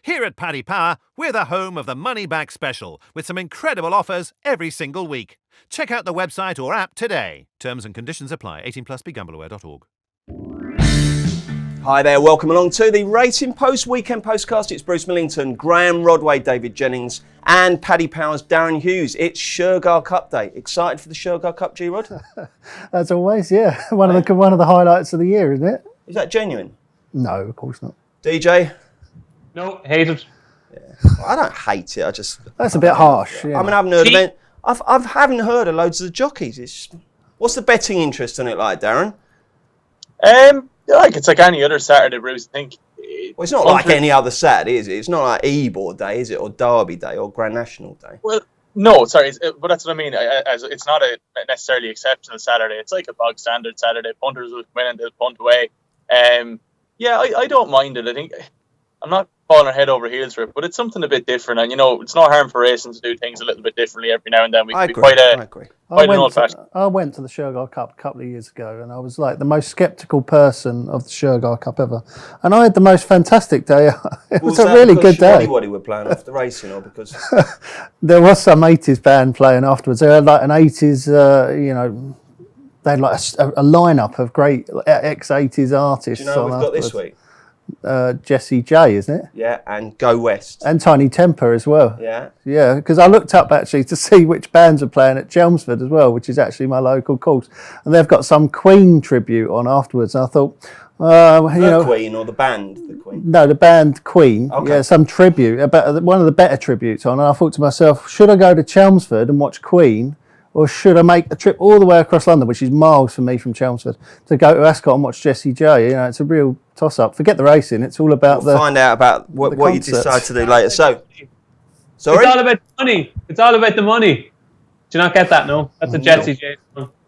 Here at Paddy Power, we're the home of the Money Back Special, with some incredible offers every single week. Check out the website or app today. Terms and conditions apply. 18 plus begambleaware.org. Hi there, welcome along to the Racing Post Weekend Postcast. It's Bruce Millington, Graham Rodway, David Jennings and Paddy Power's Darren Hughes. It's Shergar Cup Day. Excited for the Shergar Cup, G-Rod? As always, yeah. One of the highlights of the year, isn't it? Is that genuine? No, of course not. DJ? No, hate it. Yeah. I don't hate it, That's a bit harsh. Yeah. I mean, I haven't heard of it. I haven't heard of loads of the jockeys. What's the betting interest in it like, Darren? It's like any other Saturday, Bruce. I think. Well, it's not like any other Saturday, is it? It's not like Ebor Day, is it, or Derby Day, or Grand National Day? Well, no, sorry, but that's what I mean. It's not a necessarily exceptional Saturday. It's like a bog standard Saturday. Punters will win and they'll punt away. I don't mind it. I think I'm not falling our head over heels for it, but it's something a bit different. And it's no harm for racing to do things a little bit differently every now and then. I agree. I went to the Shergar Cup a couple of years ago, and I was like the most sceptical person of the Shergar Cup ever. And I had the most fantastic day. It was a really good day. What were playing off the racing, or because there was some 80s band playing afterwards. They had like an 80s, they had like a lineup of great ex-80s artists. Do you know what we've got this week? Jessie J, isn't it? Yeah, and Go West. And Tiny Temper as well. Yeah. Yeah, because I looked up actually to see which bands are playing at Chelmsford as well, which is actually my local course. And they've got some Queen tribute on afterwards. And I thought, Queen or the band? The Queen? No, the band Queen. Okay. Yeah, some tribute, about one of the better tributes on. And I thought to myself, should I go to Chelmsford and watch Queen? Or should I make a trip all the way across London, which is miles from me from Chelmsford, to go to Ascot and watch Jessie J? It's a real toss-up. Forget the racing. It's all about find out about what you decide to do later. Sorry? It's all about the money. It's all about the money. Do you not get that, no? That's a Jessie J.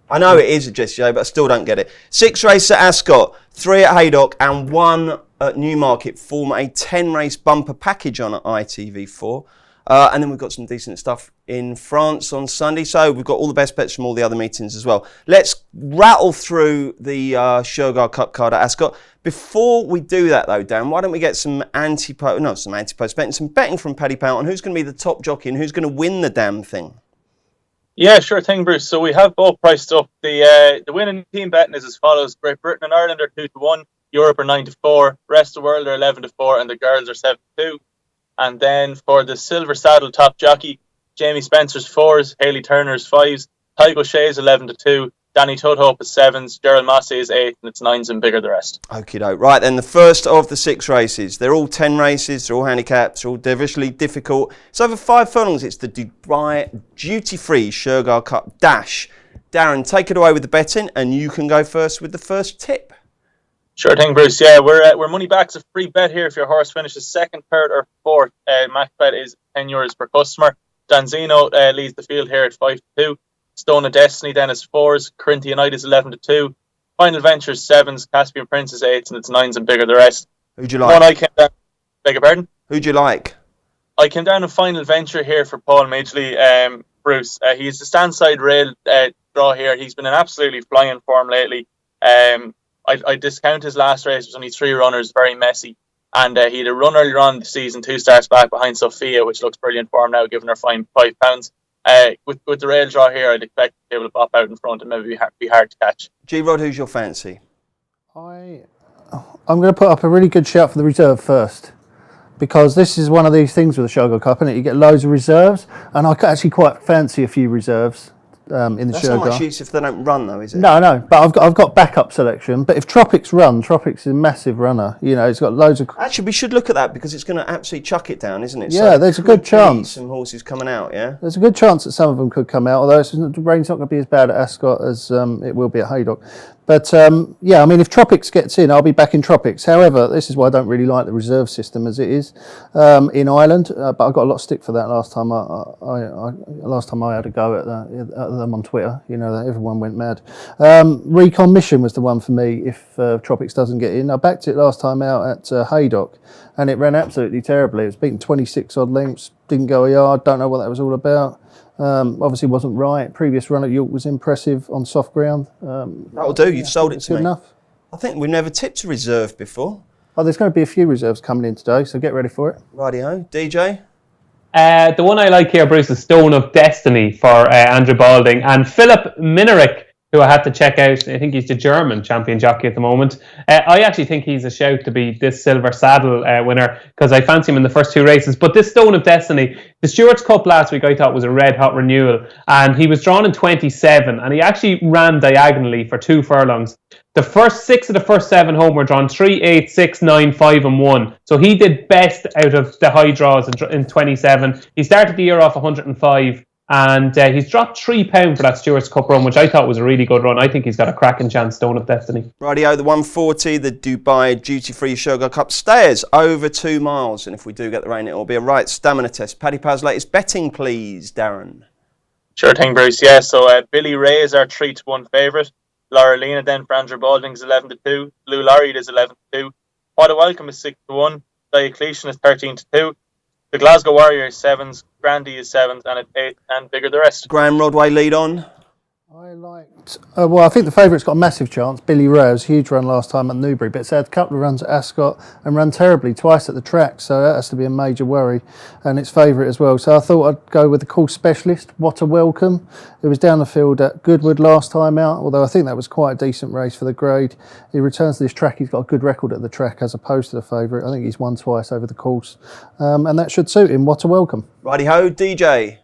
I know it is a Jessie J, but I still don't get it. 6 races at Ascot, 3 at Haydock and 1 at Newmarket form a 10-race bumper package on ITV4. And then we've got some decent stuff in France on Sunday. So we've got all the best bets from all the other meetings as well. Let's rattle through the Shergar Cup card at Ascot. Before we do that though, Dan, why don't we get some anti-post betting, some betting from Paddy Power on who's going to be the top jockey and who's going to win the damn thing. Yeah, sure thing, Bruce. So we have both priced up. The winning team betting is as follows. Great Britain and Ireland are 2-1. Europe are 9-4. Rest of the world are 11-4. And the girls are 7-2. And then for the silver saddle top jockey, Jamie Spencer's 4s, Hayley Turner's 5s, Tygo O'Shea's 11-2, Danny Tudhope is 7s, Gerald Massey is 8, and it's 9s and bigger the rest. Okie doke. Right then, the first of the 6 races. They're all 10 races, they're all handicaps, they're all devilishly difficult. It's over 5 furlongs. It's the Dubai duty-free Shergar Cup Dash. Darren, take it away with the betting, and you can go first with the first tip. Sure thing, Bruce. Yeah, we're money back. It's a free bet here if your horse finishes 2nd, 3rd or 4th. Max bet is €10 per customer. Danzino leads the field here at 5-2. Stone of Destiny then is 4s. Corinthian Knight is 11-2. Final Ventures 7s. Caspian Prince is 8s, and it's 9s and bigger the rest. Who'd you like? One I came down. Beg your pardon? Who'd you like? I came down a Final Venture here for Paul Midgley, Bruce. He's the stand-side rail draw here. He's been in absolutely flying form lately. I discount his last race. It was only 3 runners, very messy. And he had a run earlier on the season, 2 starts back behind Sophia, which looks brilliant for him now, giving her £5. With the rail draw here, I'd expect to be able to pop out in front and maybe be hard to catch. G-Rod, who's your fancy? I'm going to put up a really good shout for the reserve first, because this is one of these things with the Shergar Cup, isn't it? You get loads of reserves, and I actually quite fancy a few reserves. In the That's Shergar. not much use if they don't run though, is it? No, but I've got backup selection. But if Tropics run, Tropics is a massive runner. It's got loads of... Actually, we should look at that because it's going to absolutely chuck it down, isn't it? Yeah, so there's a good chance. Some horses coming out, yeah? There's a good chance that some of them could come out, although the rain's not going to be as bad at Ascot as it will be at Haydock. But if Tropics gets in, I'll be back in Tropics. However, this is why I don't really like the reserve system as it is in Ireland. But I got a lot of stick for that last time. I had a go at them on Twitter. Everyone went mad. Recon Mission was the one for me if Tropics doesn't get in. I backed it last time out at Haydock, and it ran absolutely terribly. It was beaten 26 odd lengths, didn't go a yard. Don't know what that was all about. Obviously wasn't right. Previous run at York was impressive on soft ground. That'll do. You've sold it to me. Good enough. I think we've never tipped a reserve before. Oh, there's going to be a few reserves coming in today, so get ready for it. Rightio. DJ? The one I like here, Bruce, is Stone of Destiny for Andrew Balding. And Philip Minarek, who I had to check out. I think he's the German champion jockey at the moment. I actually think he's a shout to be this Silver Saddle winner, because I fancy him in the first 2 races. But this Stone of Destiny, the Stewards Cup last week I thought was a red hot renewal, and he was drawn in 27, and he actually ran diagonally for 2 furlongs. The first 6 of the first 7 home were drawn 3, 8, 6, 9, 5 and 1. So he did best out of the high draws in 27. He started the year off 105. And he's dropped £3 for that Stewards Cup run, which I thought was a really good run. I think he's got a cracking chance, Stone of Destiny. Rightio, the 140, the Dubai duty-free Shergar Cup stayers over 2 miles. And if we do get the rain, it will be a right stamina test. Paddy Power's latest betting, please, Darren. Sure thing, Bruce. Yeah, so Billy Ray is our 3-1 favourite. Laura Lena then for Andrew Balding is 11-2. Blue Larry is 11-2. What a Welcome is 6-1. Diocletian is 13-2. The Glasgow Warrior is 7s, Grandy is 7s, and at 8, and bigger the rest. Graham Rodway lead on. I liked, I think the favourite's got a massive chance. Billy Rose, huge run last time at Newbury, but it's had a couple of runs at Ascot and run terribly twice at the track, so that has to be a major worry. And its favourite as well. So I thought I'd go with the course specialist, What a Welcome. It was down the field at Goodwood last time out, although I think that was quite a decent race for the grade. He returns to this track, he's got a good record at the track as opposed to the favourite. I think he's won twice over the course, and that should suit him. What a Welcome. Righty-ho, DJ.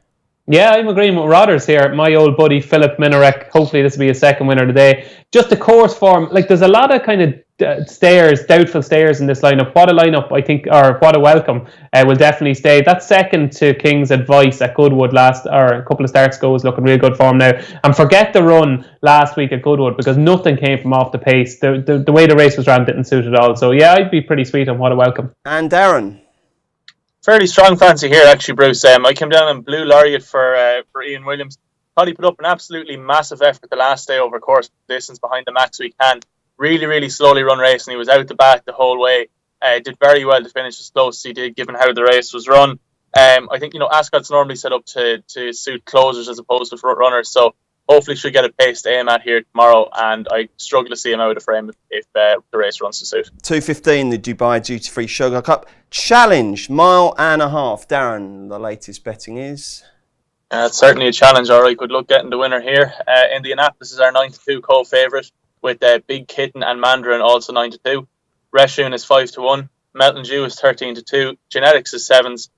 Yeah, I'm agreeing with Rodders here. My old buddy Philip Minarek. Hopefully this will be his second winner today. Just the course form, like there's a lot of kind of doubtful stayers in this lineup. What a lineup, I think, or What a Welcome will definitely stay. That second to King's Advice at Goodwood a couple of starts ago is looking real good form now. And forget the run last week at Goodwood, because nothing came from off the pace. The way the race was ran didn't suit at all. So yeah, I'd be pretty sweet on What a Welcome. And Darren. Fairly strong fancy here, actually, Bruce. I came down on Blue Laureate for Ian Williams. Thought he put up an absolutely massive effort the last day over course distance behind the max we can. Really, really slowly run race, and he was out the back the whole way. Did very well to finish as close as he did, given how the race was run. I think, Ascot's normally set up to suit closers as opposed to front runners, so hopefully should get a pace to aim at here tomorrow, and I struggle to see him out of frame if the race runs to suit. 2:15, the Dubai duty-free Shergar Cup challenge, 1.5 miles. Darren, the latest betting is? It's certainly a challenge, all right. Good luck getting the winner here. Indianapolis is our 9-2 co-favourite, with Big Kitten and Mandarin also 9-2. Reshun is 5-1. Melton Dew is 13-2. Genetics is 7s.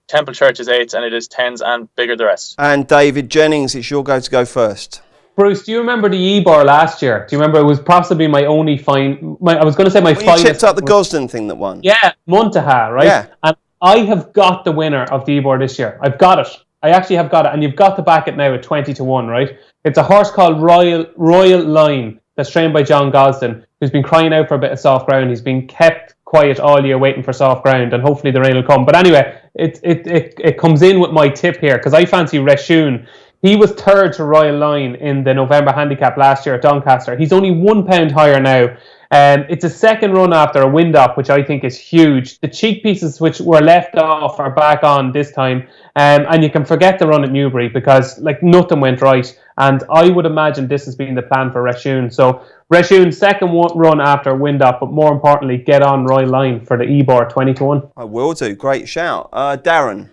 Temple Church is 8s, and it is 10s and bigger the rest. And David Jennings, it's your go to go first. Bruce, do you remember the Ebor last year? Do you remember it was possibly my only I was going to say my finest. You chipped up the Gosden thing that won. Yeah, Muntaha, right? Yeah. And I have got the winner of the Ebor this year. I've got it. I actually have got it, and you've got to back it now at 20-1, right? It's a horse called Royal Line that's trained by John Gosden, who's been crying out for a bit of soft ground. He's been kept quiet all year waiting for soft ground, and hopefully the rain will come. But anyway, it comes in with my tip here, because I fancy Reshun. He was third to Royal Line in the November handicap last year at Doncaster. He's only £1 higher now. It's a second run after a wind-up, which I think is huge. The cheek pieces which were left off are back on this time. And you can forget the run at Newbury, because nothing went right. And I would imagine this has been the plan for Reshun. So Reshun, second run after a wind-up, but more importantly, get on Royal Line for the Ebor 20-1. I will do. Great shout. Darren.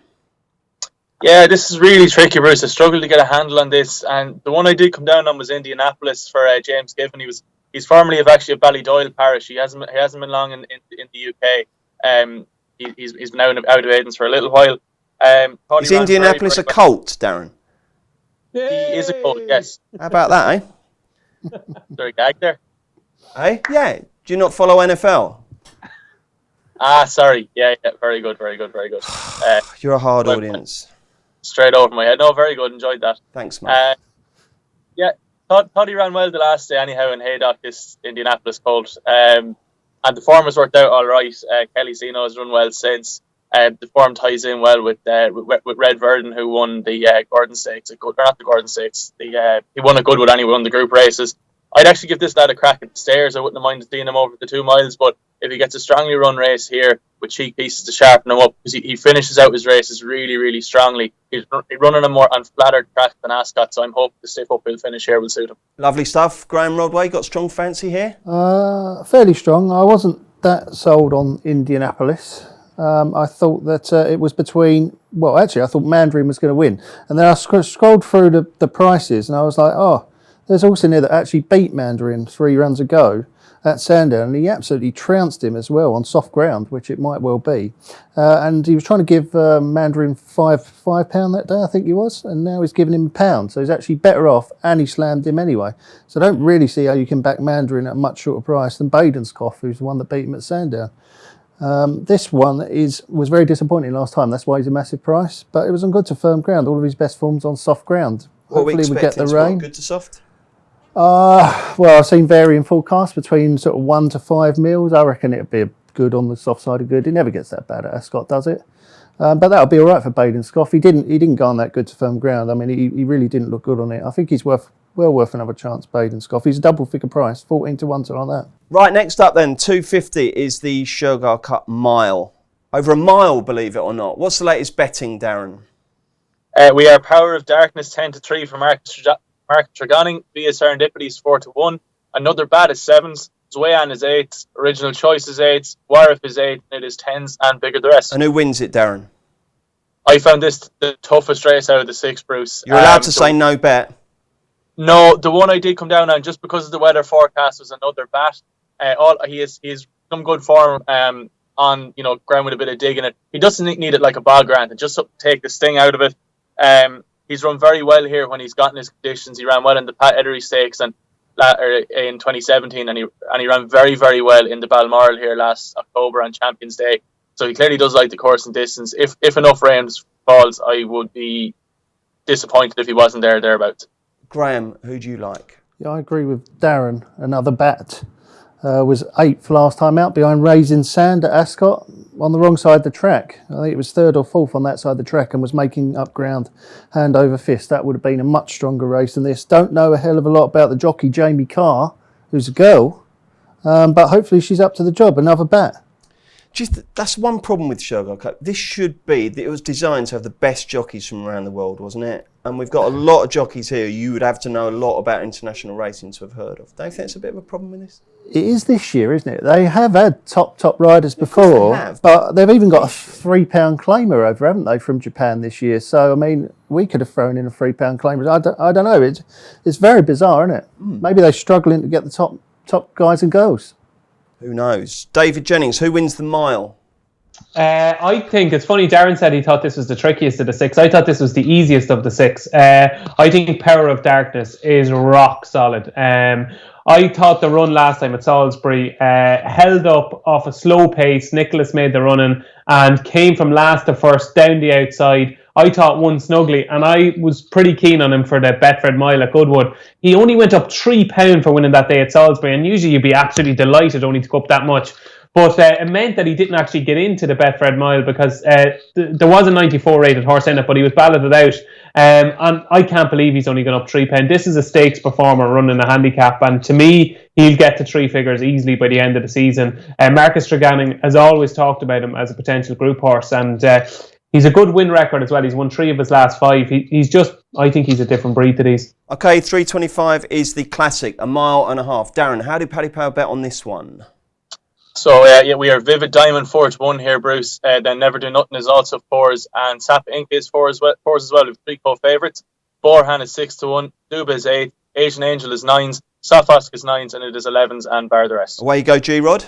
Yeah, this is really tricky, Bruce. I struggled to get a handle on this, and the one I did come down on was Indianapolis for James Given. He's formerly of Ballydoyle parish. He hasn't been long in the UK. He's been out of Aidens for a little while. Is Indianapolis a cult, Darren? He is a cult, yes. How about that, eh? Sorry, gag there. Hey, yeah. Do you not follow NFL? Sorry. Yeah, very good. You're a hard audience. Straight over my head. No, very good. Enjoyed that. Thanks, mate. Yeah, thought he ran well the last day anyhow in Haydock, this Indianapolis colt. And the form has worked out all right. Kelly Zeno has run well since. The form ties in well with Red Verdon, who won the Gordon Stakes. Not the Gordon Stakes. He won a Goodwood anyway, won the group races. I'd actually give this lad a crack at the stairs. I wouldn't have minded seeing him over the 2 miles, but if he gets a strongly run race here with cheek pieces to sharpen him up, because he finishes out his races really, really strongly. He's running a more on flatter track than Ascot, so I'm hoping the stiff uphill finish here will suit him. Lovely stuff. Graham Rodway, got strong fancy here? Fairly strong. I wasn't that sold on Indianapolis. I thought that it was between. Well, actually, I thought Mandarin was going to win, and then I scrolled through the prices, and I was like, oh, there's also in there that actually beat Mandarin 3 runs ago at Sandown, and he absolutely trounced him as well on soft ground, which it might well be. And he was trying to give Mandarin £5 that day, I think he was, and now he's giving him £1. So he's actually better off, and he slammed him anyway. So I don't really see how you can back Mandarin at a much shorter price than Badenskoff, who's the one that beat him at Sandown. This one was very disappointing last time. That's why he's a massive price. But it was on good to firm ground. All of his best forms on soft ground. Hopefully we get the rain. Good to soft? Well, I've seen varying forecasts between sort of 1 to 5 mils. I reckon it'd be a good on the soft side of good. It never gets that bad at Ascot, does it? But that'll be all right for Badenskoff. He didn't go on that good to firm ground. I mean, he really didn't look good on it. I think he's well worth another chance, Badenskoff. He's a double figure price, 14 to 1 to like that. Right, next up then, 250 is the Shergar Cup mile. Over a mile, believe it or not. What's the latest betting, Darren? We are Power of Darkness 10 to 3 for Mark Tregonning. Via Serendipity's 4 to 1. Another bat is 7s. Zwayan is 8s. Original Choice is 8s. Warif is 8. And it is 10s and bigger the rest. And who wins it, Darren? I found this the toughest race out of the 6, Bruce. You're allowed to say no bet. No, the one I did come down on, just because of the weather forecast, was another bat. He's some good form on ground with a bit of dig in it. He doesn't need it like a bog grant, and just take the sting out of it. He's run very well here when he's gotten his conditions. He ran well in the Pat Eddery Stakes in 2017, and he ran very, very well in the Balmoral here last October on Champions Day. So he clearly does like the course and distance. If enough rain falls, I would be disappointed if he wasn't thereabouts. Graham, who do you like? Yeah, I agree with Darren. Another bat. Was 8th last time out behind Raising Sand at Ascot on the wrong side of the track. I think it was 3rd or 4th on that side of the track and was making up ground hand over fist. That would have been a much stronger race than this. Don't know a hell of a lot about the jockey Jamie Carr, who's a girl, but hopefully she's up to the job. Another bat. That's one problem with Shergar Cup. It was designed to have the best jockeys from around the world, wasn't it? And we've got a lot of jockeys here you would have to know a lot about international racing to have heard of. Don't you think it's a bit of a problem with this? It is this year, isn't it? They have had top riders before, but they've even got a £3 claimer over, haven't they, from Japan this year? So, I mean, we could have thrown in a £3 claimer. I don't know. It's very bizarre, isn't it? Maybe they're struggling to get the top guys and girls. Who knows? David Jennings, who wins the mile? I think it's funny. Darren said he thought this was the trickiest of the 6. I thought this was the easiest of the 6. I think Power of Darkness is rock solid. I thought the run last time at Salisbury held up off a slow pace. Nicholas made the running and came from last to first down the outside. I thought won snugly, and I was pretty keen on him for the Betfred Mile at Goodwood. He only went up £3 for winning that day at Salisbury, and usually you'd be absolutely delighted only to go up that much. But it meant that he didn't actually get into the Betfred Mile because there was a 94 rated horse in it, but he was balloted out. And I can't believe he's only gone up £3. This is a stakes performer running a handicap, and to me, he'll get to 3 figures easily by the end of the season. Marcus Tregonning has always talked about him as a potential group horse, and he's a good win record as well. He's won 3 of his last 5. I think he's a different breed to these. Okay, 325 is the classic, 1.5 miles. Darren, how did Paddy Power bet on this one? So, we are Vivid Diamond 4 to 1 here, Bruce. Then Never Do Nothing is also 4s, and Sap Inc. is 4s as well, with 3 co-favourites. Borhan is 6 to 1, Duba is 8, Asian Angel is 9s, Sofosk is 9s, and it is 11s, and bar the rest. Away you go, G-Rod.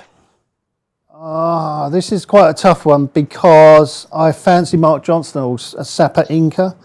This is quite a tough one because I fancy Mark Johnston's Sapa Inca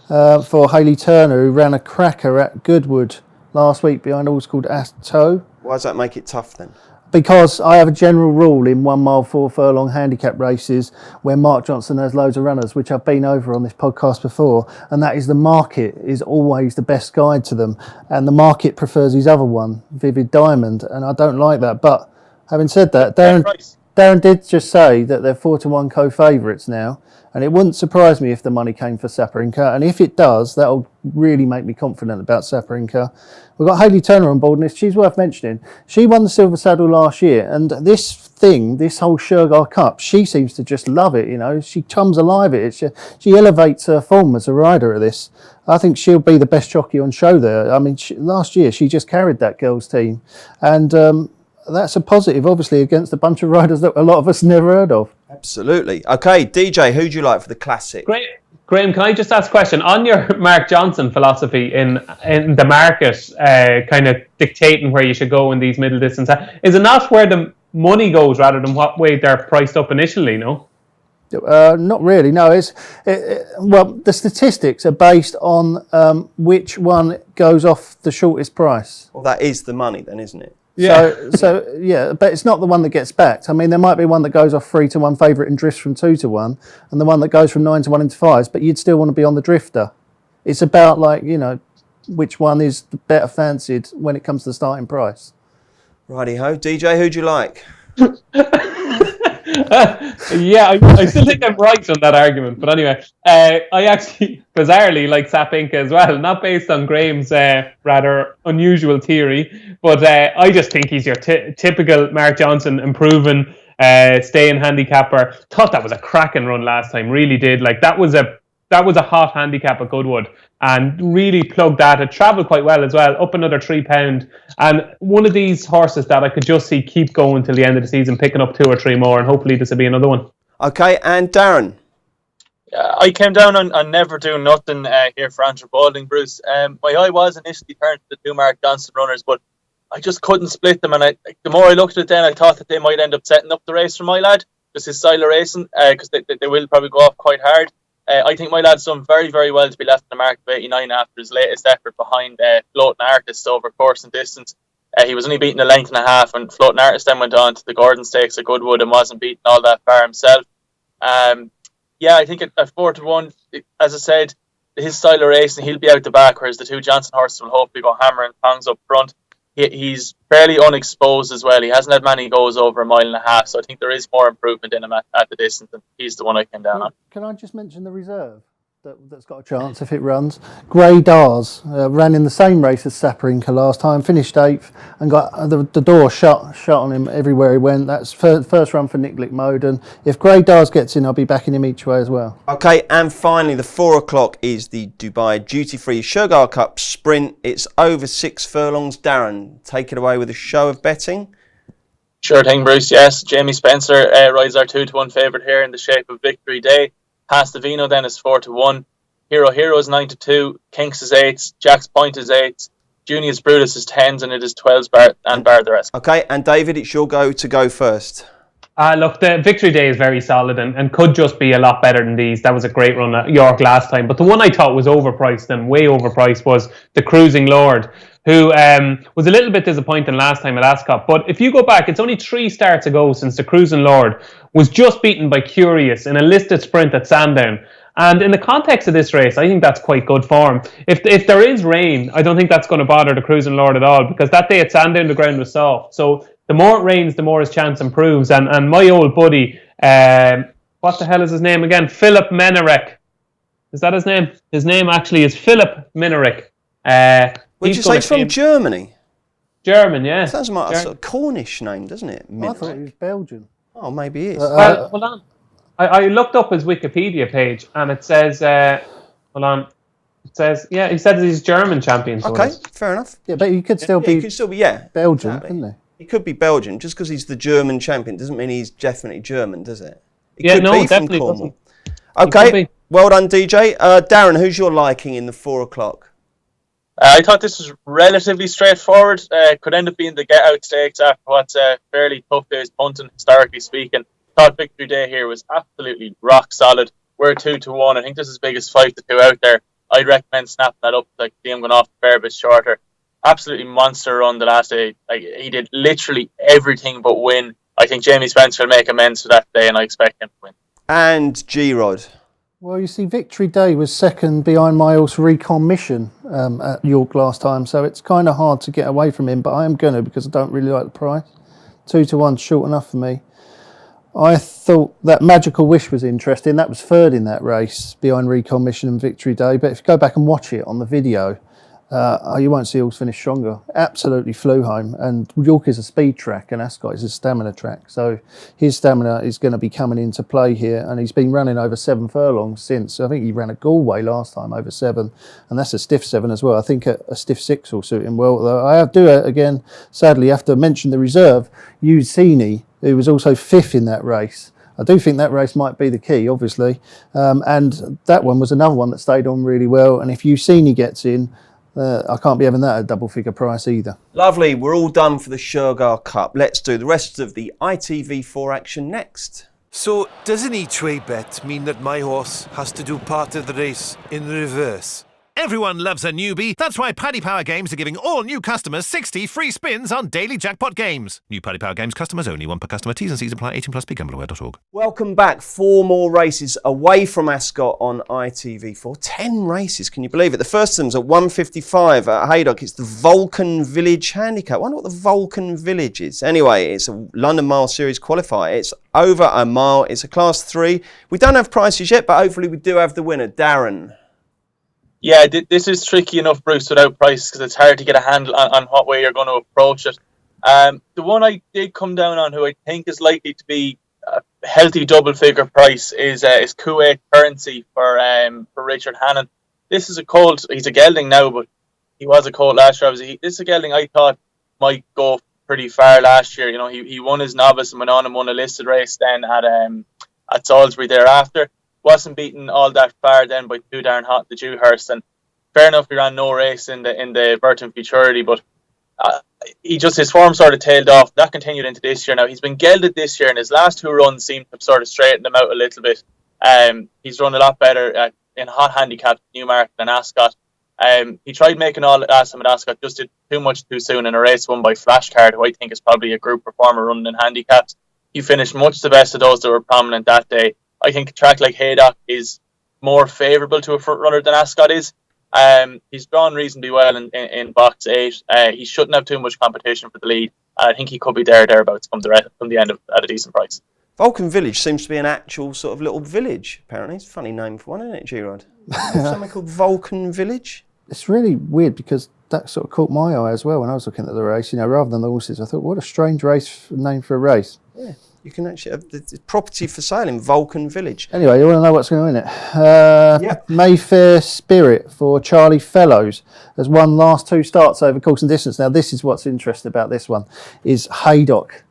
for Hayley Turner, who ran a cracker at Goodwood last week behind a horse called Ascot. Why does that make it tough then? Because I have a general rule in 1 mile 4 furlong handicap races where Mark Johnston has loads of runners, which I've been over on this podcast before, and that is the market is always the best guide to them, and the market prefers his other one, Vivid Diamond, and I don't like that. But having said that, Darren did just say that they're 4 to 1 co-favourites now, and it wouldn't surprise me if the money came for Saperinka, and if it does, that'll really make me confident about Saperinka. We've got Hayley Turner on board, and she's worth mentioning. She won the Silver Saddle last year, and this whole Shergar Cup, she seems to just love it, you know. She comes alive at it. She elevates her form as a rider of this. I think she'll be the best jockey on show there. I mean, last year she just carried that girls' team, and that's a positive, obviously, against a bunch of riders that a lot of us never heard of. Absolutely. Okay, DJ, who do you like for the classic? Great. Graham, can I just ask a question? On your Mark Johnson philosophy in the market, kind of dictating where you should go in these middle distance, is it not where the money goes rather than what way they're priced up initially, no? Not really, no. Well, the statistics are based on which one goes off the shortest price. Well, that is the money then, isn't it? Yeah. So yeah, but it's not the one that gets backed. I mean, there might be one that goes off 3-1 favourite and drifts from 2-1, and the one that goes from 9-1 into 5s, but you'd still want to be on the drifter. It's about, like, you know, which one is the better fancied when it comes to the starting price. Righty-ho. DJ, who do you like? Yeah, I still think I'm right on that argument. But anyway, I actually bizarrely like Sapinka as well, not based on Graham's rather unusual theory, but I just think he's your typical Mark Johnson improving, staying handicapper. Thought that was a cracking run last time, really did. Like that was a hot handicap at Goodwood, and really plugged that. It travelled quite well as well, up another £3. And one of these horses that I could just see keep going till the end of the season, picking up 2 or 3 more, and hopefully this will be another one. Okay, and Darren? I came down on Never Do Nothing here for Andrew Balding, Bruce. My eye was initially turned to the 2 Mark Johnson runners, but I just couldn't split them. And the more I looked at it then, I thought that they might end up setting up the race for my lad, just his style of racing, because they will probably go off quite hard. I think my lad's done very, very well to be left in the mark of 89 after his latest effort behind Floating Artist over course and distance. He was only beaten a length and a half, and Floating Artist then went on to the Gordon Stakes at Goodwood and wasn't beaten all that far himself. Yeah, I think at 4-1, as I said, his style of racing, he'll be out the back, whereas the 2 Johnson horses will hopefully go hammer and tongs up front. He's fairly unexposed as well. He hasn't had many goes over a mile and a half, so I think there is more improvement in him at the distance, and he's the one I came down on. Can I just mention the reserve that's got a chance if it runs? Grey Dars ran in the same race as Sapinka last time, finished 8th, and got the door shut on him everywhere he went. That's first run for Nick Lickmode, if Grey Dars gets in, I'll be backing him each way as well. Okay, and finally, the 4 o'clock is the Dubai duty-free Shergar Cup sprint. It's over 6 furlongs. Darren, take it away with a show of betting. Sure thing, Bruce. Yes, Jamie Spencer rides our 2-1 favourite here in the shape of Victory Day. Pastavino then is 4-1. Hero is 9-2. Kinks is 8. Jack's Point is 8. Junius Brutus is 10s, and it is 12s bar the rest. Okay, and David, it's your go to go first. Look, the Victory Day is very solid and could just be a lot better than these. That was a great run at York last time. But the one I thought was overpriced and way overpriced was the Cruising Lord, who was a little bit disappointing last time at Ascot. But if you go back, it's only 3 starts ago since the Cruising Lord was just beaten by Curious in a listed sprint at Sandown. And in the context of this race, I think that's quite good form. If there is rain, I don't think that's going to bother the Cruising Lord at all, because that day at Sandown, the ground was soft. So the more it rains, the more his chance improves. And my old buddy, what the hell is his name again? Philip Menarek. Is that his name? His name actually is Philip Menarek. Would you say from Germany? German, yeah. Sounds like a sort of Cornish name, doesn't it? I thought he was Belgian. Oh, maybe he is. Well, hold on. I looked up his Wikipedia page, and it says, hold on. It says, yeah, he said he's German champion. So okay, fair enough. Yeah, but he could still be Belgian, exactly. couldn't he? He could be Belgian. Just because he's the German champion doesn't mean he's definitely German, does it? He yeah, could no, be definitely from Cornwall. doesn't. Okay, well done, DJ. Darren, who's your liking in the 4 o'clock? I thought this was relatively straightforward. Could end up being the get-out stakes after what's a fairly tough day's punting, historically speaking. Thought Victory Day here was absolutely rock solid. We're 2-1. I think this is the biggest 5-2 out there. I'd recommend snapping that up. Like, see him going off a fair bit shorter. Absolutely monster run the last day. Like, he did literally everything but win. I think Jamie Spencer will make amends for that day, and I expect him to win. And G-Rod. Well, you see, Victory Day was second behind my horse Recon Mission at York last time, so it's kind of hard to get away from him, but I am going to because I don't really like the price. 2-1 short enough for me. I thought that Magical Wish was interesting. That was third in that race behind Recon Mission and Victory Day, but if you go back and watch it on the video, you won't see horse finish stronger. Absolutely flew home. And York is a speed track and Ascot is a stamina track. So his stamina is going to be coming into play here. And he's been running over 7 furlongs since. I think he ran at Galway last time over 7. And that's a stiff 7 as well. I think a stiff 6 will suit him well. Though I again, sadly, have to mention the reserve, Ucini, who was also 5th in that race. I do think that race might be the key, obviously. And that one was another one that stayed on really well. And if Ucini gets in, I can't be having that at a double figure price either. Lovely. We're all done for the Shergar Cup. Let's do the rest of the ITV4 action next. So, does an each-way bet mean that my horse has to do part of the race in reverse? Everyone loves a newbie. That's why Paddy Power Games are giving all new customers 60 free spins on daily jackpot games. New Paddy Power Games customers only. 1 per customer. T's and C's apply. 18 plus. BeGambleAware.org. Welcome back. 4 more races away from Ascot on ITV4. 10 races. Can you believe it? The first of them's at 1:55 at Haydock. It's the Vulcan Village Handicap. I wonder what the Vulcan Village is. Anyway, it's a London Mile Series qualifier. It's over a mile. It's a Class 3. We don't have prices yet, but hopefully we do have the winner, Darren. Yeah, this is tricky enough, Bruce, without prices, because it's hard to get a handle on what way you're going to approach it. The one I did come down on, who I think is likely to be a healthy double-figure price, is Kuwait Currency for Richard Hannon. This is a colt. He's a gelding now, but he was a colt last year. This is a gelding I thought might go pretty far last year. You know, he won his novice and went on and won a listed race then at Salisbury thereafter. Wasn't beaten all that far then by Too Darn Hot, the Dewhurst, and fair enough, he ran no race in the Burton Futurity, but his form sort of tailed off. That continued into this year. Now he's been gelded this year, and his last 2 runs seem to have sort of straightened him out a little bit. He's run a lot better in hot handicap Newmarket and Ascot. He tried making all last time at Ascot, just did too much too soon in a race won by Flashcard, who I think is probably a group performer running in handicaps. He finished much the best of those that were prominent that day. I think a track like Haydock is more favourable to a front runner than Ascot is. He's drawn reasonably well in box 8. He shouldn't have too much competition for the lead. I think he could be thereabouts from the end at a decent price. Vulcan Village seems to be an actual sort of little village, apparently. It's a funny name for one, isn't it, G-Rod? Something called Vulcan Village? It's really weird because that sort of caught my eye as well when I was looking at the race. You know, rather than the horses, I thought, what a strange name for a race. Yeah. You can actually have the property for sale in Vulcan Village. Anyway, you want to know what's going to win it? Yep. Mayfair Spirit for Charlie Fellows has won last 2 starts over course and distance. Now, this is what's interesting about this one, is Haydock.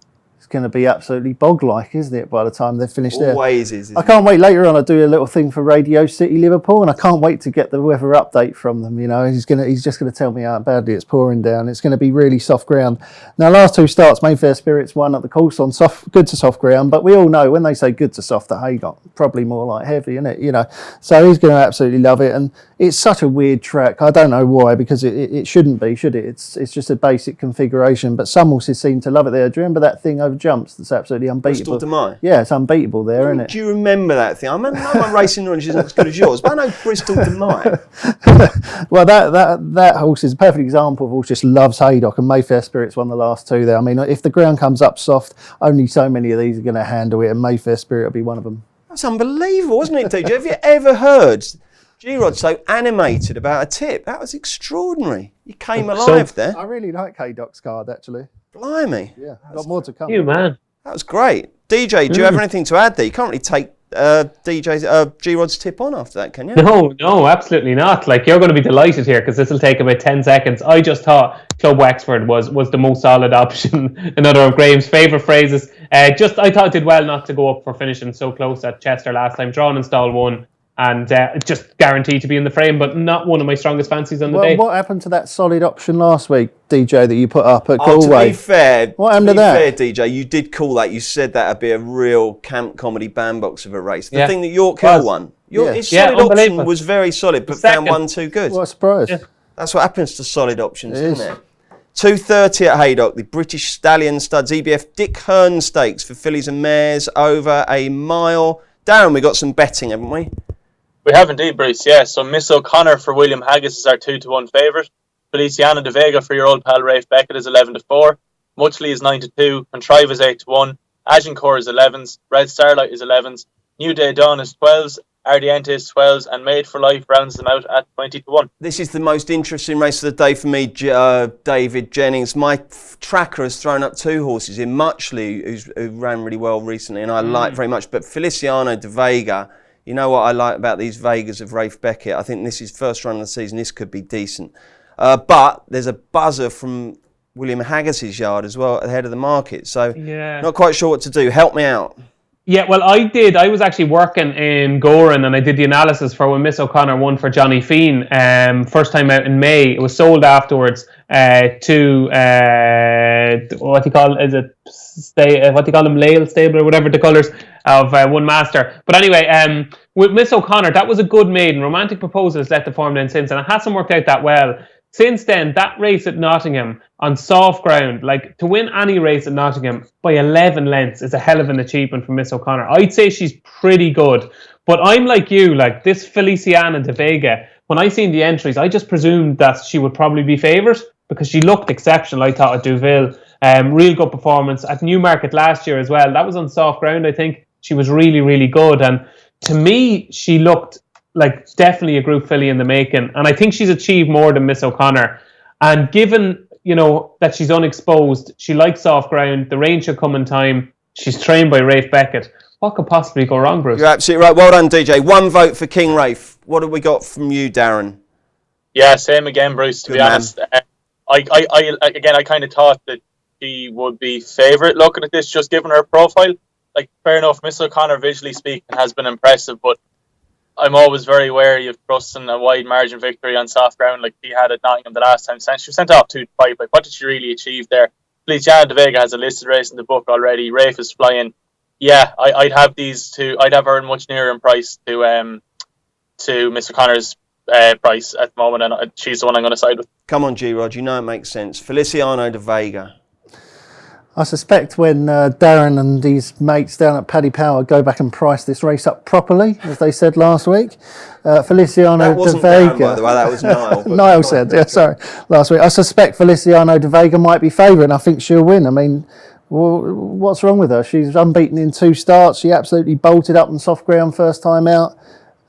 Going to be absolutely bog-like, isn't it, by the time they've finished there? Always is. I can't wait. Later on, I'll do a little thing for Radio City Liverpool, and I can't wait to get the weather update from them. You know, he's just going to tell me how badly it's pouring down. It's going to be really soft ground. Now, last 2 starts, Mayfair Spirits won at the course on good to soft ground, but we all know when they say good to soft at Haydock, probably more like heavy, isn't it? You know, so he's going to absolutely love it, and it's such a weird track. I don't know why, because it shouldn't be, should it? It's just a basic configuration, but some horses seem to love it there. Do you remember that thing over jumps that's absolutely unbeatable? Bristol Demai. Yeah, it's unbeatable there, isn't it? Do you remember that thing? I remember my racing knowledge isn't as good as yours, but I know Bristol Demai. Well, that horse is a perfect example of horse just loves Haydock, and Mayfair Spirit's won the last 2 there. I mean, if the ground comes up soft, only so many of these are going to handle it, and Mayfair Spirit will be one of them. That's unbelievable, wasn't it, DJ? Have you ever heard G-Rod so animated about a tip? That was extraordinary. You came alive there. I really like Haydock's card, actually. Blimey. Yeah, a lot more to come. You, man. That was great. DJ, do you have anything to add there? You can't really take G-Rod's tip on after that, can you? No, absolutely not. Like, you're going to be delighted here because this will take about 10 seconds. I just thought Club Wexford was the most solid option. Another of Graham's favourite phrases. I thought it did well not to go up for finishing so close at Chester last time. Drawn in stall 1. And just guaranteed to be in the frame, but not one of my strongest fancies on the day. What happened to that solid option last week, DJ, that you put up at Galway? To be fair, what happened to that? Fair, DJ, you did call that. You said that would be a real camp comedy bandbox of a race. The thing that York Hill won. His solid option was very solid, but found one too good. What a surprise. Yeah. That's what happens to solid options, isn't it? 2:30 at Haydock, the British Stallion Studs EBF Dick Hearn Stakes for fillies and mares over a mile. Darren, we got some betting, haven't we? We have indeed, Bruce, yeah. So Miss O'Connor for William Haggis is our 2-1 favourite. Feliciana de Vega for your old pal Rafe Beckett is 11-4. Muchley is 9-2. Contrive is 8-1. Agincourt is 11s. Red Starlight is 11s. New Day Dawn is 12s. Ardientes 12s, and Made for Life rounds them out at 20-1. This is the most interesting race of the day for me, David Jennings. My tracker has thrown up 2 horses in Muchley, who ran really well recently, and I like very much. But Feliciano de Vega, you know what I like about these Vegas of Rafe Beckett? I think this is first run of the season. This could be decent. But there's a buzzer from William Haggis's yard as well at the head of the market. So not quite sure what to do. Help me out. Yeah, well, I did. I was actually working in Goran, and I did the analysis for when Miss O'Connor won for Johnny Feen. First time out in May. It was sold afterwards to what do you call them, Lale Stable or whatever the colours of One Master. But anyway, with Miss O'Connor, that was a good maiden. Romantic Proposal has left the form then since, and it hasn't worked out that well. Since then, that race at Nottingham on soft ground, like to win any race at Nottingham by 11 lengths is a hell of an achievement for Miss O'Connor. I'd say she's pretty good. But I'm like you, like this Feliciana de Vega, when I seen the entries, I just presumed that she would probably be favoured because she looked exceptional, I thought, at Deauville. Real good performance. At Newmarket last year as well. That was on soft ground, I think. She was really, really good. And to me, she looked like definitely a group filly in the making, and I think she's achieved more than Miss O'Connor. And given that she's unexposed, she likes soft ground, the rain should come in time, she's trained by Rafe Beckett. What could possibly go wrong, Bruce? You're absolutely right. Well done, DJ. 1 vote for King Rafe. What have we got from you, Darren? Yeah, same again, Bruce. To be honest, I kind of thought that she would be favourite looking at this, just given her profile. Like, fair enough, Miss O'Connor, visually speaking, has been impressive, but I'm always very wary of trusting a wide margin victory on soft ground like she had at Nottingham the last time. She was sent off 2-5. Like, what did she really achieve there? Feliciana de Vega has a listed race in the book already. Rafe is flying. Yeah, I'd have these two. I'd have her much nearer in price to Miss O'Connor's price at the moment, and she's the one I'm going to side with. Come on, G-Rod, you know it makes sense. Feliciano de Vega. I suspect when Darren and his mates down at Paddy Power go back and price this race up properly, as they said last week, Feliciano de Vega. Darren, by the way, that was Niall. Niall said, last week. I suspect Feliciano de Vega might be favourite, and I think she'll win. I mean, what's wrong with her? She's unbeaten in 2 starts. She absolutely bolted up on soft ground first time out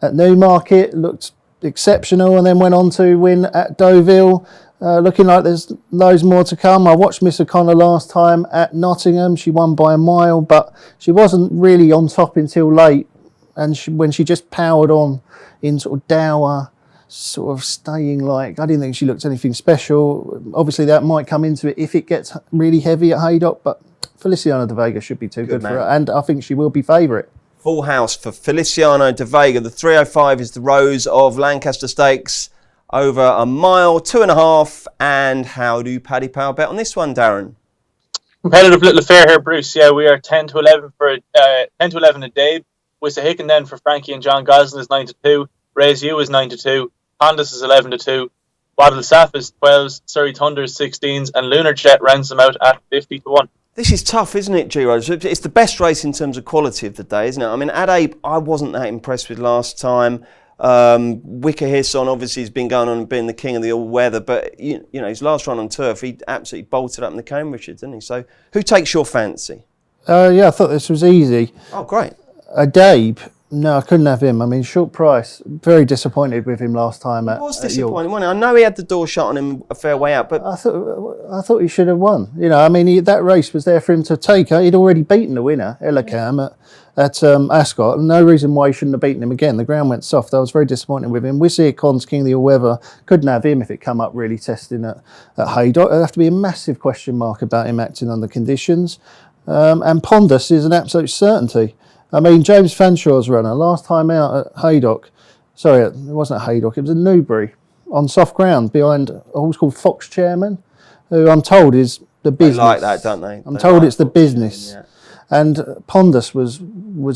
at Newmarket, looked exceptional, and then went on to win at Deauville. Looking like there's loads more to come. I watched Miss O'Connor last time at Nottingham. She won by a mile, but she wasn't really on top until late. And when she just powered on in sort of dour, sort of staying like, I didn't think she looked anything special. Obviously, that might come into it if it gets really heavy at Haydock, but Feliciano de Vega should be too good for her, and I think she will be favourite. Full house for Feliciano de Vega. The 305 is the Rose of Lancaster Stakes. Over a mile, 2.5. And how do Paddy Power bet on this one, Darren? Competitive little affair here, Bruce. Yeah, we are 10-11 for 10-11 a day. Wissa Hicken then for Frankie and John Gosling is 9-2. Raise You is 9-2. Hondas is 11-2. Waddle Saf is 12s. Surrey Thunder is 16s, and Lunar Jet rounds them out at 50-1. This is tough, isn't it, G-Rod? It's the best race in terms of quality of the day, isn't it? I mean, Ad Abe, I wasn't that impressed with last time. Wicker Hisson obviously has been going on and being the king of the all-weather, but you know his last run on turf, he absolutely bolted up in the Cambridgeshire, didn't he? So, who takes your fancy? Yeah, I thought this was easy. Oh, great. Adabe, no, I couldn't have him. I mean, short price. Very disappointed with him last time at York. It was disappointing, wasn't it? I know he had the door shut on him a fair way out, but I thought he should have won. You know, I mean, that race was there for him to take. He'd already beaten the winner, Elikam, at Ascot. No reason why he shouldn't have beaten him again. The ground went soft. I was very disappointed with him. Wissy Con's King of the All-Weather. Couldn't have him if it come up really testing at Haydock. There'd have to be a massive question mark about him acting under conditions. And Pondus is an absolute certainty. I mean, James Fanshaw's runner, last time out at Haydock, sorry, it wasn't at Haydock, it was at Newbury, on soft ground behind a horse called Fox Chairman, who I'm told is the business. They like that, don't they? I'm told it's the business. Yeah. And Pondus was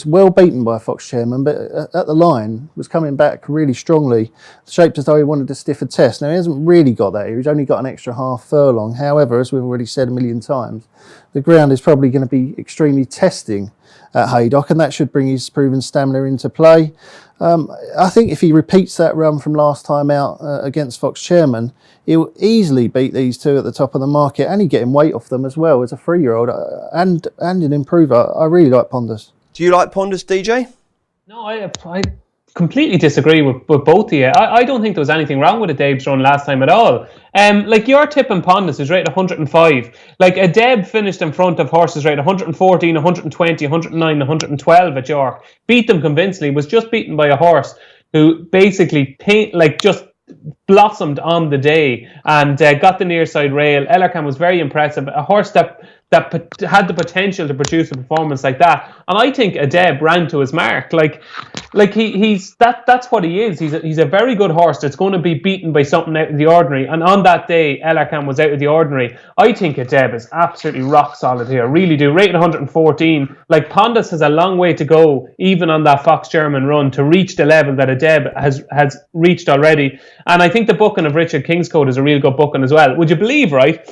well beaten by Fox Chairman, but at the line was coming back really strongly, shaped as though he wanted a stiffer test. Now, he hasn't really got that here. He's only got an extra half furlong. However, as we've already said a million times, the ground is probably going to be extremely testing at Haydock, and that should bring his proven stamina into play. I think if he repeats that run from last time out against Fox Chairman, he'll easily beat these two at the top of the market, and he's getting weight off them as well as a 3-year-old and an improver. I really like Pondus. Do you like Pondus, DJ? No, I completely disagree with both of you. I don't think there was anything wrong with a Deb's run last time at all. Like your tip in Pondus is rated 105. Like a Deb finished in front of horses rated 114, 120, 109, 112 at York. Beat them convincingly. Was just beaten by a horse who basically just blossomed on the day and got the near side rail. Ellercan was very impressive. A horse that had the potential to produce a performance like that. And I think Adeb ran to his mark. Like he's that's what he is. He's a very good horse that's going to be beaten by something out of the ordinary. And on that day, Ellercan was out of the ordinary. I think Adeb is absolutely rock solid here. I really do. Rated 114. Like Pondus has a long way to go, even on that Fox German run, to reach the level that Adeb has reached already. And I think the booking of Richard Kingscote is a real good booking as well. Would you believe, right?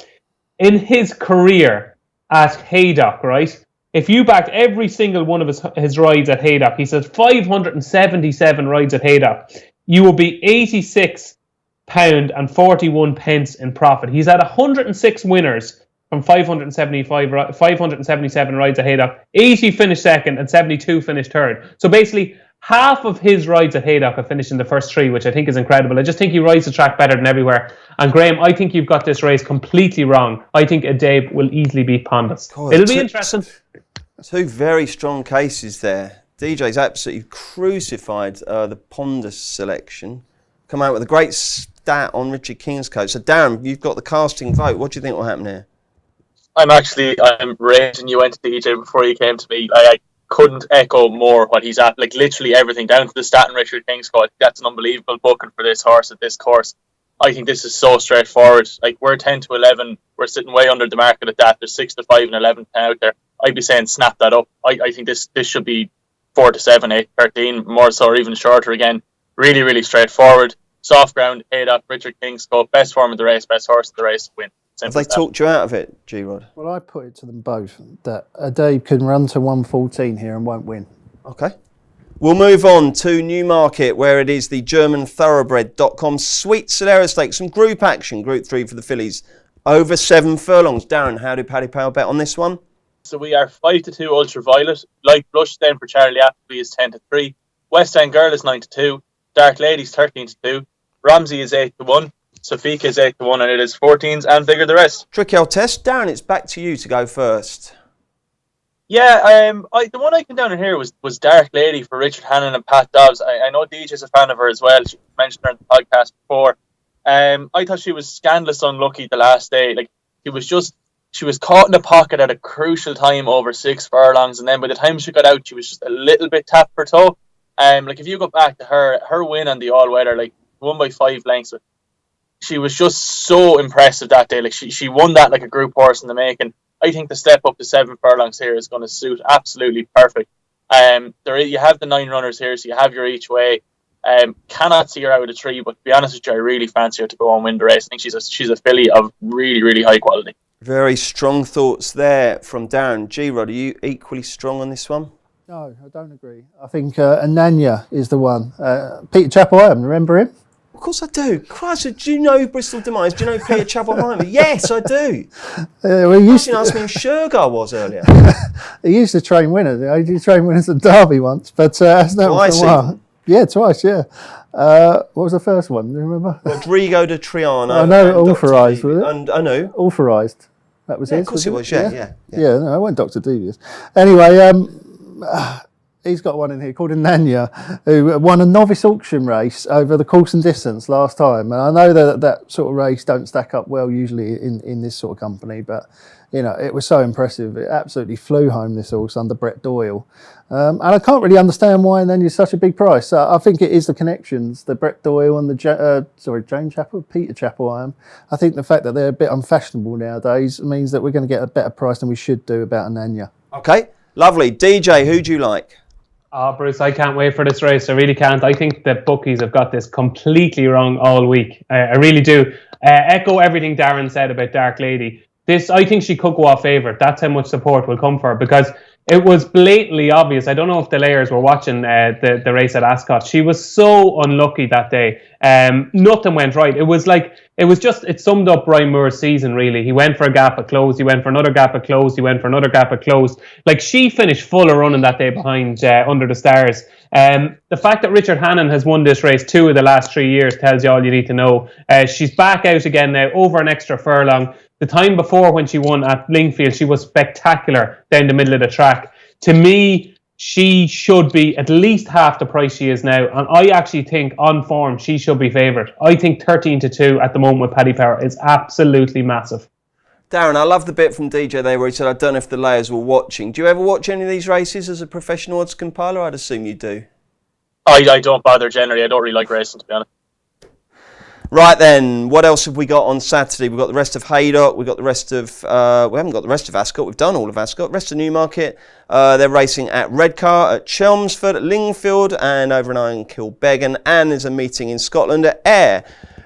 In his career at Haydock, right? If you backed every single one of his rides at Haydock, he said 577 rides at Haydock, you will be £86.41 in profit. He's had 106 winners from 577 rides at Haydock. 80 finished second and 72 finished third. So basically, half of his rides at Haydock have finished in the first three, which I think is incredible. I just think he rides the track better than everywhere. And Graham, I think you've got this race completely wrong. I think Adeb will easily beat Pondus. It'll be interesting. Two very strong cases there. DJ's absolutely crucified the Pondus selection. Come out with a great stat on Richard Kingscote. So Darren, you've got the casting vote. What do you think will happen here? I'm rating you into DJ before you came to me. I couldn't echo more what he's at. Like literally everything down to the stat and Richard Kingscote. That's an unbelievable booking for this horse at this course. I think this is so straightforward. Like we're 10 to 11. We're sitting way under the market at that. There's 6 to 5 and 11 out there. I'd be saying snap that up. I think this should be 4 to 7, 8, 13, more so, or even shorter again. Really, really straightforward. Soft ground, Haydock, Richard Kingscote, best form of the race, best horse of the race, win. Have they talked you out of it, G-Rod? Well, I put it to them both that Adeb can run to 114 here and won't win. Okay. We'll move on to Newmarket, where it is the German Thoroughbred.com Sweet Solera Stakes, some group action, Group 3 for the fillies, over 7 furlongs. Darren, how did Paddy Power bet on this one? So we are 5 to 2 Ultraviolet. Light Blush then for Charlie Appleby is 10 to 3. West End Girl is 9 to 2. Dark Ladies 13 to 2. Ramsey is 8 to 1. Sofika is 8 to 1, and it is 14s and bigger the rest. Tricky old test. Darren, it's back to you to go first. Yeah, the one I came down in here was Dark Lady for Richard Hannon and Pat Dobbs. I know DJ's a fan of her as well. She mentioned her in the podcast before. I thought she was scandalous unlucky the last day. Like she was caught in the pocket at a crucial time over 6 furlongs, and then by the time she got out, she was just a little bit tapped for toe. Like if you go back to her win on the all weather, like won by 5 lengths. She was just so impressive that day. Like she won that like a group horse in the making. I think the step up to 7 furlongs here is going to suit absolutely perfect. You have the 9 runners here, so you have your each way. Cannot see her out of the tree, but to be honest with you, I really fancy her to go and win the race. I think she's a filly of really, really high quality. Very strong thoughts there from Darren. G-Rod, are you equally strong on this one? No, I don't agree. I think Ananya is the one. Peter Chapel-Hyam, remember him? Of course I do. Christ, do you know Bristol Demise? Do you know Peter Chapel-Hyam? Yes, I do. You asked me who Shergar was earlier. He used to train winners. He did train winners at Derby once, but that's not twice. Yeah, twice. Yeah. What was the first one? Do you remember? Rodrigo de Triano. I know, authorised, was it? And I know. Authorised. That was his. Of course it was. Yeah. Yeah, no, I went Dr. Devious. Anyway, he's got one in here called Ananya, who won a novice auction race over the course and distance last time. And I know that sort of race don't stack up well usually in this sort of company, but you know, it was so impressive. It absolutely flew home, this horse, under Brett Doyle. And I can't really understand why Ananya's such a big price. I think it is the connections, the Brett Doyle and Peter Chapel-Hyam. I think the fact that they're a bit unfashionable nowadays means that we're going to get a better price than we should do about Ananya. Okay, lovely. DJ, who do you like? Oh, Bruce, I can't wait for this race. I really can't. I think the bookies have got this completely wrong all week. I really do. Echo everything Darren said about Dark Lady. I think she could go off favourite. That's how much support will come for her, because It was blatantly obvious. I don't know if the layers were watching the race at Ascot. She was so unlucky that day. Nothing went right. It summed up Brian Moore's season, really. He went for a gap at close. He went for another gap at close. He went for another gap at close. Like, she finished full of running that day behind Under the Stars. The fact that Richard Hannon has won this race 2 of the last 3 years tells you all you need to know. She's back out again now, over an extra furlong. The time before, when she won at Lingfield, she was spectacular down the middle of the track. To me, she should be at least half the price she is now. And I actually think, on form, she should be favoured. I think 13-2 at the moment with Paddy Power is absolutely massive. Darren, I love the bit from DJ there where he said, I don't know if the layers were watching. Do you ever watch any of these races as a professional odds compiler? I'd assume you do. I don't bother generally. I don't really like racing, to be honest. Right then, what else have we got on Saturday? We've got the rest of Haydock, we've got the rest of, we haven't got the rest of Ascot, we've done all of Ascot. Rest of Newmarket, they're racing at Redcar, at Chelmsford, at Lingfield, and over in Kilbeggan, and there's a meeting in Scotland at Ayr.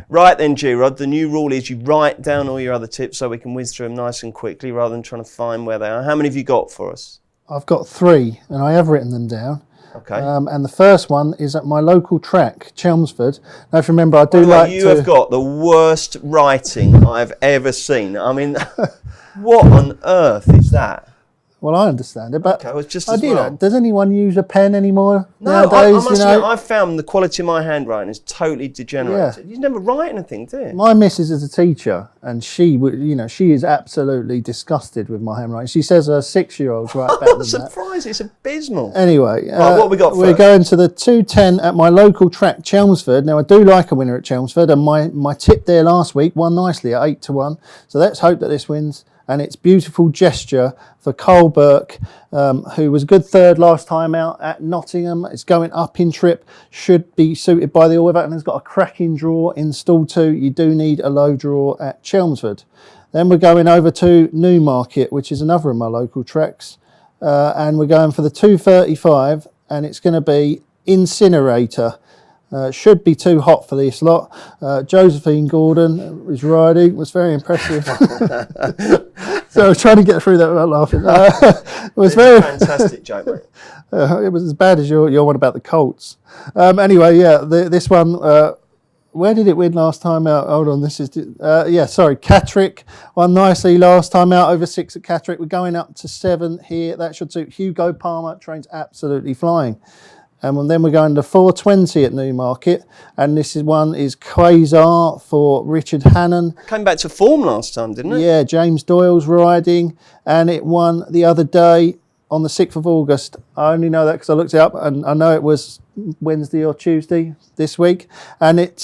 Right then, G-Rod, the new rule is you write down all your other tips so we can whiz through them nice and quickly rather than trying to find where they are. How many have you got for us? I've got 3, and I have written them down. Okay. And the first one is at my local track, Chelmsford. Now, if you remember, I do like you have got the worst writing I've ever seen. I mean, what on earth is that? Well, I understand it, but okay, well, just I as do well. that. Does anyone use a pen anymore No, nowadays? I must admit, I've found the quality of my handwriting is totally degenerated. Yeah. You never write anything, do you? My missus is a teacher, and she is absolutely disgusted with my handwriting. She says her 6-year-olds write better than that. I'm surprised, it's abysmal. Anyway, right, what have we got first? We're going to the 2:10 at my local track, Chelmsford. Now, I do like a winner at Chelmsford, and my tip there last week won nicely at 8-1. So let's hope that this wins. And it's Beautiful Gesture for Cole Burke, who was a good third last time out at Nottingham. It's going up in trip, should be suited by the all weather, and has got a cracking draw in stall 2. You do need a low draw at Chelmsford. Then we're going over to Newmarket, which is another of my local tracks, and we're going for the 2:35, and it's going to be Incinerator. Should be too hot for this lot. Josephine Gordon is riding. Was very impressive. So I was trying to get through that without laughing. It was very fantastic joke, mate. It was as bad as your one about the Colts. Anyway, yeah, this one. Where did it win last time out? Hold on, this is Catterick won nicely last time out, over 6 at Catterick. We're going up to 7 here. That should suit. Hugo Palmer, train's absolutely flying. And then we're going to 4:20 at Newmarket, and this one is Quasar for Richard Hannon. Came back to form last time, didn't it? Yeah, James Doyle's riding, and it won the other day on the 6th of August. I only know that because I looked it up, and I know it was Wednesday or Tuesday this week. And it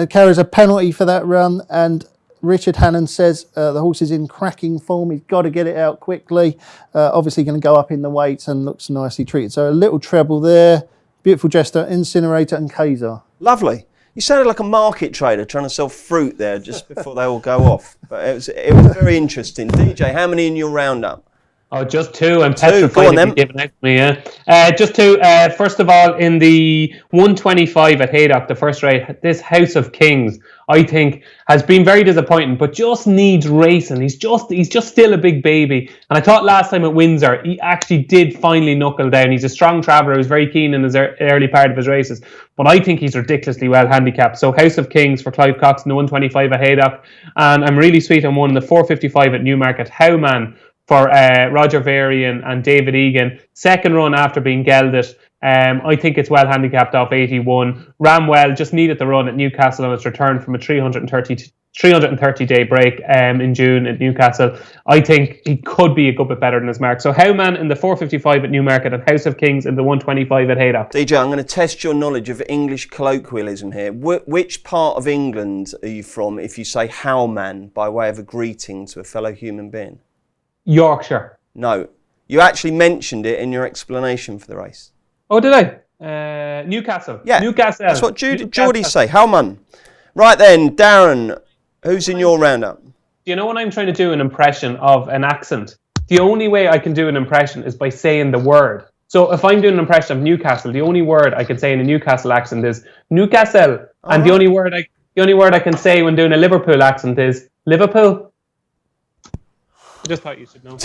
carries a penalty for that run, and Richard Hannon says the horse is in cracking form. He's got to get it out quickly. Obviously going to go up in the weights and looks nicely treated. So a little treble there. Beautiful Jester, Incinerator and Kaiser. Lovely. You sounded like a market trader trying to sell fruit there just before they all go off. But it was very interesting. DJ, how many in your roundup? Oh, just 2. I'm petrified Go on, if you give it out to me, yeah. Just 2. First of all, in the 125 at Haydock, the first race, this House of Kings, I think, has been very disappointing, but just needs racing. He's just still a big baby. And I thought last time at Windsor, he actually did finally knuckle down. He's a strong traveller. He was very keen in his early part of his races. But I think he's ridiculously well handicapped. So House of Kings for Clive Cox in the 125 at Haydock. And I'm really sweet on one in the 455 at Newmarket. Howman for Roger Varian and David Egan. Second run after being gelded. I think it's well handicapped off 81. Ran well, just needed the run at Newcastle on its return from a 330-day break in June at Newcastle. I think he could be a good bit better than his mark. So Howman in the 455 at Newmarket and House of Kings in the 125 at Haydock. DJ, I'm going to test your knowledge of English colloquialism here. Which part of England are you from if you say Howman by way of a greeting to a fellow human being? Yorkshire. No. You actually mentioned it in your explanation for the race. Oh, did I? Newcastle. Yeah. Newcastle. That's what Geordie say. Howman. Right then, Darren, who's in your roundup? Do you know when I'm trying to do an impression of an accent? The only way I can do an impression is by saying the word. So if I'm doing an impression of Newcastle, the only word I can say in a Newcastle accent is Newcastle. And the only word I can say when doing a Liverpool accent is Liverpool. I just thought you should know.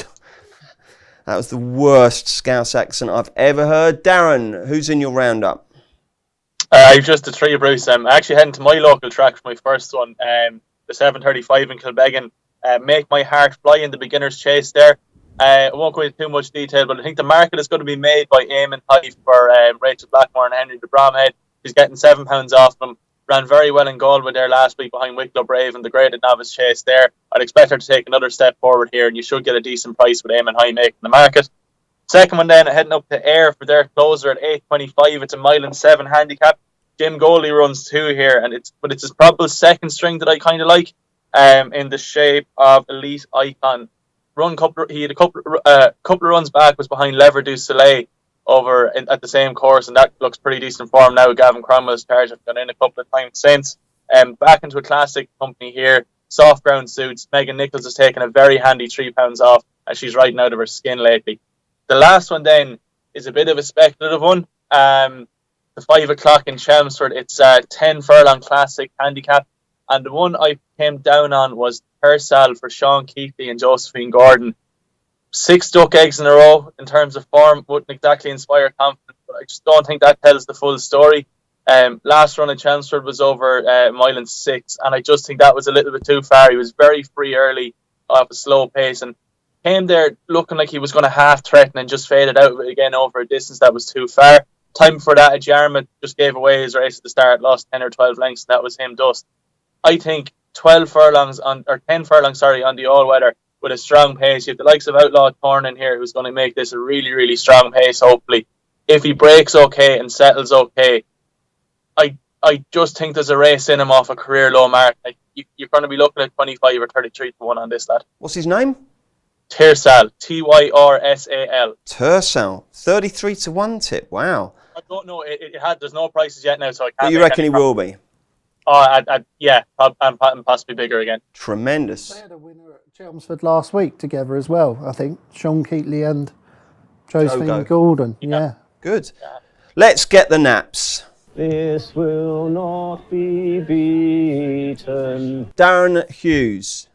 That was the worst Scouse accent I've ever heard. Darren, who's in your roundup? I've just the three, Bruce. I'm actually heading to my local track for my first one, the 7:35 in Kilbeggan. Make My Heart Fly in the beginner's chase there. I won't go into too much detail, but I think the market is going to be made by Eamon Hyde for Rachel Blackmore and Henry de Bromhead. He's getting £7 off them. Ran very well in Galway there last week behind Wicklow Brave and the graded novice chase there. I'd expect her to take another step forward here, and you should get a decent price with Eamon Hyde making the market. Second one then, heading up to Ayr for their closer at 8:25. It's a 1.7 mile handicap. Jim Goldie runs 2 here, and it's his probable second string that I kind of like, in the shape of Elite Icon. He had a couple of runs back, was behind Lever du Soleil over at the same course, and that looks pretty decent form now. Gavin Cromwell's charge have gone in a couple of times since. Back into a classic company here. Soft ground suits. Megan Nichols has taken a very handy £3 off, and she's riding out of her skin lately. The last one then is a bit of a speculative one. The 5 o'clock in Chelmsford. It's a 10 furlong classic handicap, and the one I came down on was Tersal for Sean Keithley and Josephine Gordon. 6 duck eggs in a row in terms of form wouldn't exactly inspire confidence, but I just don't think that tells the full story. Last run at Chelmsford was over 1.6 mile, and I just think that was a little bit too far. He was very free early off a slow pace, and came there looking like he was going to half threaten and just faded out of it again over a distance that was too far. Time before that at Yarmouth just gave away his race at the start, lost 10 or 12 lengths, and that was him dust. I think 10 furlongs on the all-weather with a strong pace. You have the likes of Outlaw Thorne in here who's going to make this a really, really strong pace, hopefully. If he breaks okay and settles okay, I just think there's a race in him off a career low mark. You're going to be looking at 25 or 33 to 1 on this lad. What's his name? Tyrsal, Tyrsal. Tyrsal, 33 to 1 tip. Wow. I don't know. There's no prices yet now, so I can't. But you reckon he will be? Yeah, and possibly bigger again. Tremendous. They had a winner at Chelmsford last week together as well, I think. Sean Keatley and Josephine Gordon. Yeah. Good. Yeah. Let's get the naps. This will not be beaten. Darren Hughes.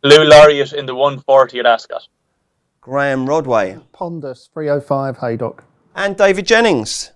Lou Laureate in the 140 at Ascot. Graham Rodway. Pondus, 305 Haydock. And David Jennings.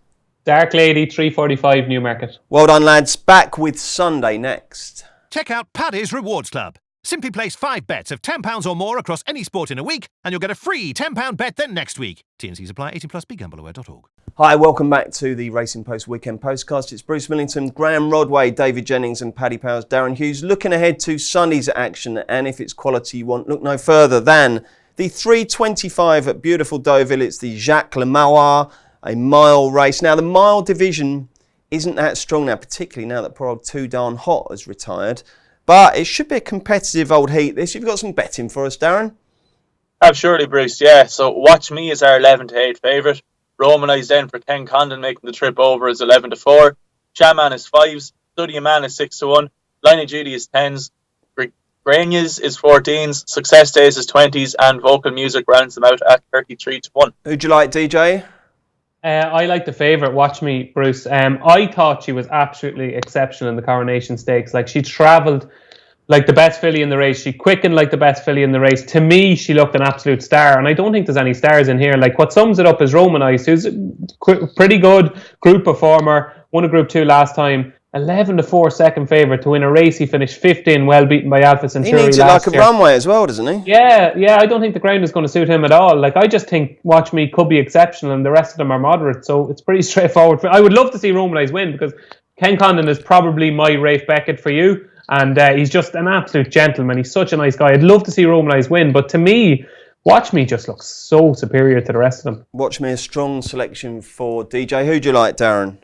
Dark Lady, 345 Newmarket. Well done, lads. Back with Sunday next. Check out Paddy's Rewards Club. Simply place 5 bets of £10 or more across any sport in a week, and you'll get a free £10 bet then next week. T&Cs apply. 18+. BeGambleAware.org. Hi, welcome back to the Racing Post Weekend Postcast. It's Bruce Millington, Graham Rodway, David Jennings and Paddy Power's Darren Hughes looking ahead to Sunday's action, and if it's quality you want, look no further than the 3:25 at beautiful Deauville. It's the Jacques Le Marois, a mile race. Now, the mile division isn't that strong now, particularly now that poor old Too Darn Hot has retired. But it should be a competitive old heat, this. You've got some betting for us, Darren? Absolutely, Bruce, yeah. So Watch Me is our 11 to 8 favourite. Romanised then for Ken Condon making the trip over is 11 to 4. Shaman is 5s. Study a Man is 6 to 1. Line of Duty is 10s. Granias is 14s. Success Days is 20s. And Vocal Music rounds them out at 33 to 1. Who'd you like, DJ? I like the favourite, Watch Me, Bruce. I thought she was absolutely exceptional in the Coronation Stakes. Like, she travelled like the best filly in the race. She quickened like the best filly in the race. To me, she looked an absolute star, and I don't think there's any stars in here. Like, what sums it up is Romanised, who's a pretty good group performer, won a Group 2 last time, 11 to 4 second favourite to win a race. He finished 5th in, well beaten by Alpha Centauri. He needs it like a runway as well, doesn't he? Yeah, I don't think the ground is going to suit him at all. Like, I just think Watch Me could be exceptional, and the rest of them are moderate, so it's pretty straightforward. I would love to see Romanised win, because Ken Condon is probably my Rafe Beckett for you. And he's just an absolute gentleman. He's such a nice guy. I'd love to see Romanised win. But to me, Watch Me just looks so superior to the rest of them. Watch Me, a strong selection for DJ. Who do you like, Darren?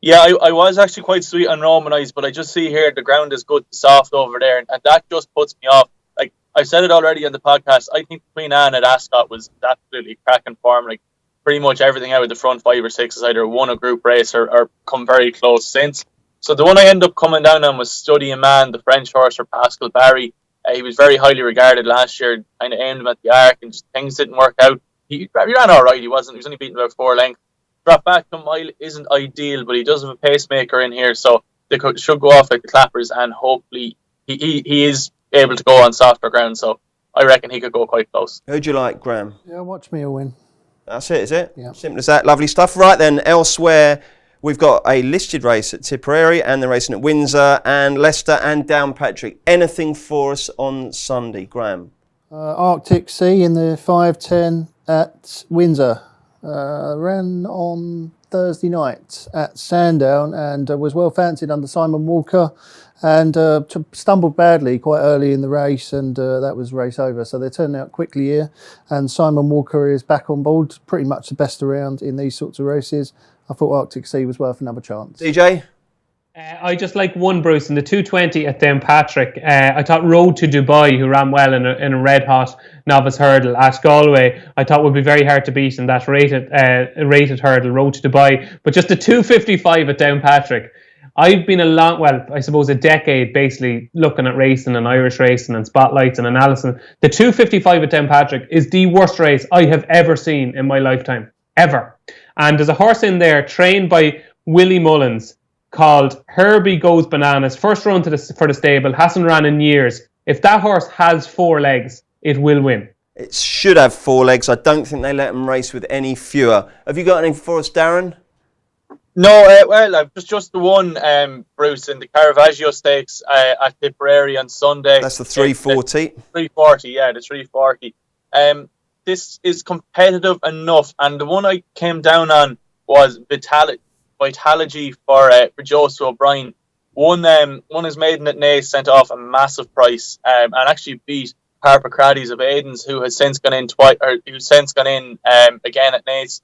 Yeah, I was actually quite sweet on Romanised, but I just see here the ground is good and soft over there. And that just puts me off. Like, I said it already on the podcast. I think Queen Anne at Ascot was absolutely cracking form. Like, pretty much everything out of the front 5 or 6 has either won a group race or come very close since. So the one I ended up coming down on was Study a Man, the French horse for Pascal Barry. He was very highly regarded last year, kind of aimed him at the arc, and just things didn't work out. He ran all right, he was only beaten about 4 lengths. Drop back to a mile isn't ideal, but he does have a pacemaker in here, so they should go off like the clappers, and hopefully he is able to go on softer ground. So I reckon he could go quite close. Who'd you like, Graham? Yeah, watch me a win. That's it, is it? Yeah. Simple as that. Lovely stuff. Right then, elsewhere, we've got a listed race at Tipperary, and they're racing at Windsor and Leicester and Downpatrick. Anything for us on Sunday, Graham? Arctic Sea in the 5:10 at Windsor. Ran on Thursday night at Sandown and was well fancied under Simon Walker, and stumbled badly quite early in the race, and that was race over. So they're turning out quickly here, and Simon Walker is back on board, pretty much the best around in these sorts of races. I thought Arctic Sea was worth another chance. DJ? I just like one, Bruce, in the 220 at Downpatrick. I thought Road to Dubai, who ran well in a red-hot novice hurdle at Galway, I thought would be very hard to beat in that rated hurdle, Road to Dubai. But just the 255 at Downpatrick, I've been a decade basically looking at racing and Irish racing and spotlights and analysis. The 255 at Downpatrick is the worst race I have ever seen in my lifetime, ever. And there's a horse in there trained by Willie Mullins, called Herbie Goes Bananas. First run for the stable, hasn't ran in years. If that horse has 4 legs, it will win. It should have 4 legs. I don't think they let them race with any fewer. Have you got anything for us, Darren? No, well, just the one, Bruce, in the Caravaggio Stakes at Tipperary on Sunday. That's the 340. 340, yeah, the 340. This is competitive enough, and the one I came down on was Vitalogy for Joseph O'Brien. One is maiden at Naas, sent off a massive price, and actually beat Harper Craddy's of Aiden's, who has since gone in again at Naas.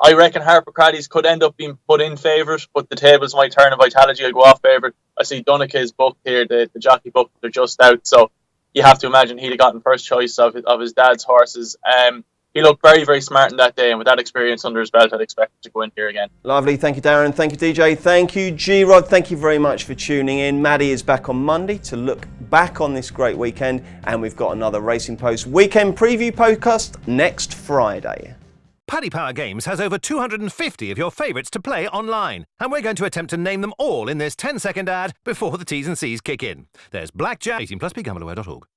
I reckon Harper Craddy's could end up being put in favourite, but the tables might turn in Vitalogy. I go off favourite. I see Donica's book here, the jockey book, they're just out, so you have to imagine he'd have gotten first choice of his dad's horses. He looked very, very smart in that day, and with that experience under his belt, I'd expect him to go in here again. Lovely. Thank you, Darren. Thank you, DJ. Thank you, G-Rod. Thank you very much for tuning in. Maddie is back on Monday to look back on this great weekend, and we've got another Racing Post weekend preview podcast next Friday. Paddy Power Games has over 250 of your favourites to play online, and we're going to attempt to name them all in this 10-second ad before the T's and C's kick in. There's Blackjack, 18+, begambleaware.org.